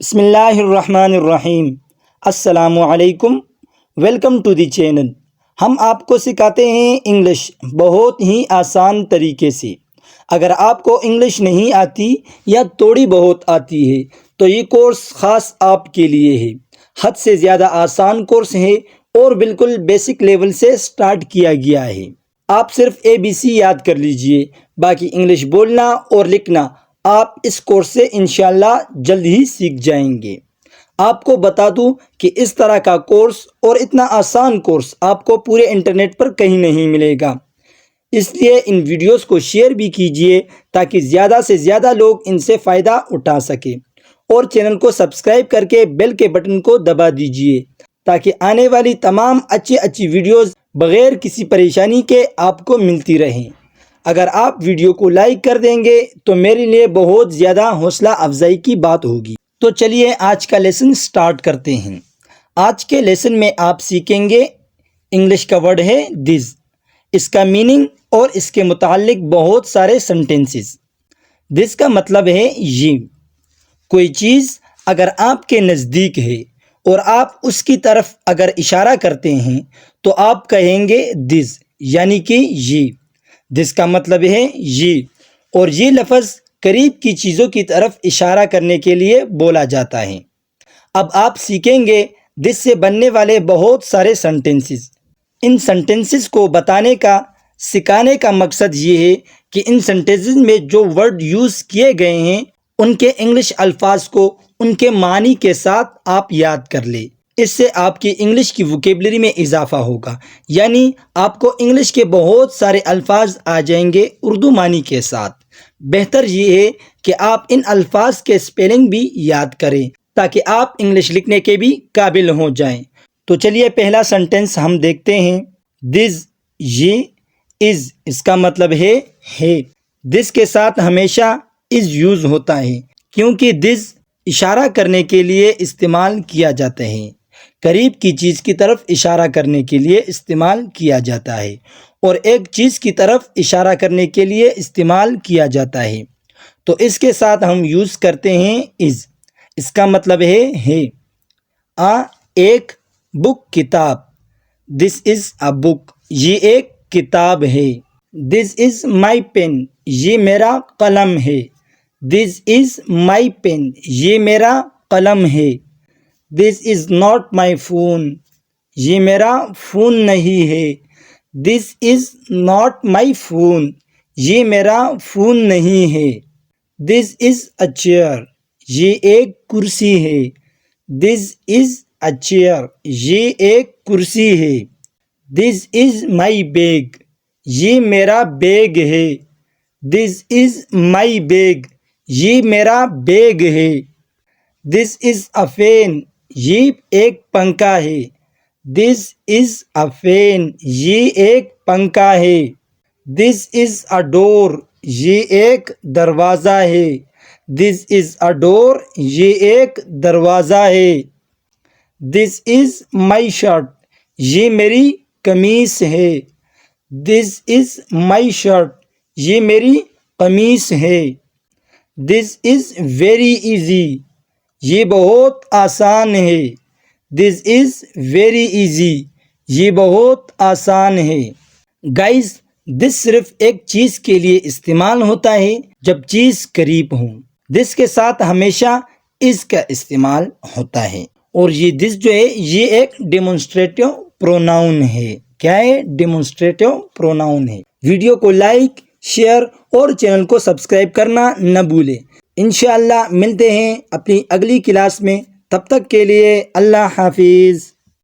بسم اللہ الرحمن الرحیم۔ السلام علیکم، ویلکم ٹو دی چینل۔ ہم آپ کو سکھاتے ہیں انگلش بہت ہی آسان طریقے سے۔ اگر آپ کو انگلش نہیں آتی یا تھوڑی بہت آتی ہے تو یہ کورس خاص آپ کے لیے ہے۔ حد سے زیادہ آسان کورس ہے اور بالکل بیسک لیول سے سٹارٹ کیا گیا ہے۔ آپ صرف ABC یاد کر لیجئے، باقی انگلش بولنا اور لکھنا آپ اس کورس سے انشاءاللہ جلد ہی سیکھ جائیں گے۔ آپ کو بتا دوں کہ اس طرح کا کورس اور اتنا آسان کورس آپ کو پورے انٹرنیٹ پر کہیں نہیں ملے گا۔ اس لیے ان ویڈیوز کو شیئر بھی کیجئے تاکہ زیادہ سے زیادہ لوگ ان سے فائدہ اٹھا سکیں، اور چینل کو سبسکرائب کر کے بیل کے بٹن کو دبا دیجئے تاکہ آنے والی تمام اچھی ویڈیوز بغیر کسی پریشانی کے آپ کو ملتی رہیں۔ اگر آپ ویڈیو کو لائک کر دیں گے تو میرے لیے بہت زیادہ حوصلہ افزائی کی بات ہوگی۔ تو چلیے آج کا لیسن سٹارٹ کرتے ہیں۔ آج کے لیسن میں آپ سیکھیں گے انگلش کا ورڈ ہے دس، اس کا میننگ اور اس کے متعلق بہت سارے سنٹینسز۔ دس کا مطلب ہے یہ۔ کوئی چیز اگر آپ کے نزدیک ہے اور آپ اس کی طرف اگر اشارہ کرتے ہیں تو آپ کہیں گے دس، یعنی کہ یہ۔ دس کا مطلب ہے یہ، اور یہ لفظ قریب کی چیزوں کی طرف اشارہ کرنے کے لیے بولا جاتا ہے۔ اب آپ سیکھیں گے دس سے بننے والے بہت سارے سنٹینسز۔ ان سنٹینسز کو بتانے کا، سکھانے کا مقصد یہ ہے کہ ان سنٹینسز میں جو ورڈ یوز کیے گئے ہیں ان کے انگلش الفاظ کو ان کے معنی کے ساتھ آپ یاد کر لیں۔ اس سے آپ کی انگلش کی ووکیبلری میں اضافہ ہوگا، یعنی آپ کو انگلش کے بہت سارے الفاظ آ جائیں گے اردو معنی کے ساتھ۔ بہتر یہ ہے کہ آپ ان الفاظ کے اسپیلنگ بھی یاد کریں تاکہ آپ انگلش لکھنے کے بھی قابل ہو جائیں۔ تو چلیے پہلا سنٹینس ہم دیکھتے ہیں۔ دس، یہ، از، اس کا مطلب ہے۔ دس کے ساتھ ہمیشہ از یوز ہوتا ہے کیونکہ دس اشارہ کرنے کے لیے استعمال کیا جاتا ہے، قریب کی چیز کی طرف اشارہ کرنے کے لیے استعمال کیا جاتا ہے، اور ایک چیز کی طرف اشارہ کرنے کے لیے استعمال کیا جاتا ہے۔ تو اس کے ساتھ ہم یوز کرتے ہیں از، اس کا مطلب ہے۔ ایک بک، کتاب۔ دس از اے بک، یہ ایک کتاب ہے۔ دس از مائی پین، یہ میرا قلم ہے۔ دس از مائی پین، یہ میرا قلم ہے۔ دس از ناٹ مائی فون، یہ میرا فون نہیں ہے۔ دس از ناٹ مائی فون، یہ میرا فون نہیں ہے۔ دس از اے چیئر، یہ ایک کرسی ہے۔ دس از اے چیئر، یہ ایک کرسی ہے۔ دس از مائی بیگ، یہ میرا بیگ ہے۔ دس از مائی بیگ، یہ میرا بیگ ہے۔ دس از اے فین، یہ ایک پنکھا ہے۔ دس از اے فین، یہ ایک پنکھا ہے۔ دس از اے ڈور، یہ ایک دروازہ ہے۔ دس از اے ڈور، یہ ایک دروازہ ہے۔ دس از مائی شرٹ، یہ میری قمیص ہے۔ دس از مائی شرٹ، یہ میری قمیص ہے۔ دس از ویری ایزی، یہ بہت آسان ہے۔ دس از ویری ایزی، یہ بہت آسان ہے۔ گائز، دس صرف ایک چیز کے لیے استعمال ہوتا ہے جب چیز قریب ہوں۔ دس کے ساتھ ہمیشہ از کا استعمال ہوتا ہے، اور یہ دس جو ہے یہ ایک ڈیمونسٹریٹو پروناؤن ہے۔ کیا ہے؟ ڈیمونسٹریٹو پروناؤن ہے۔ ویڈیو کو لائک، شیئر اور چینل کو سبسکرائب کرنا نہ بھولیں۔ انشاءاللہ ملتے ہیں اپنی اگلی کلاس میں، تب تک کے لیے اللہ حافظ۔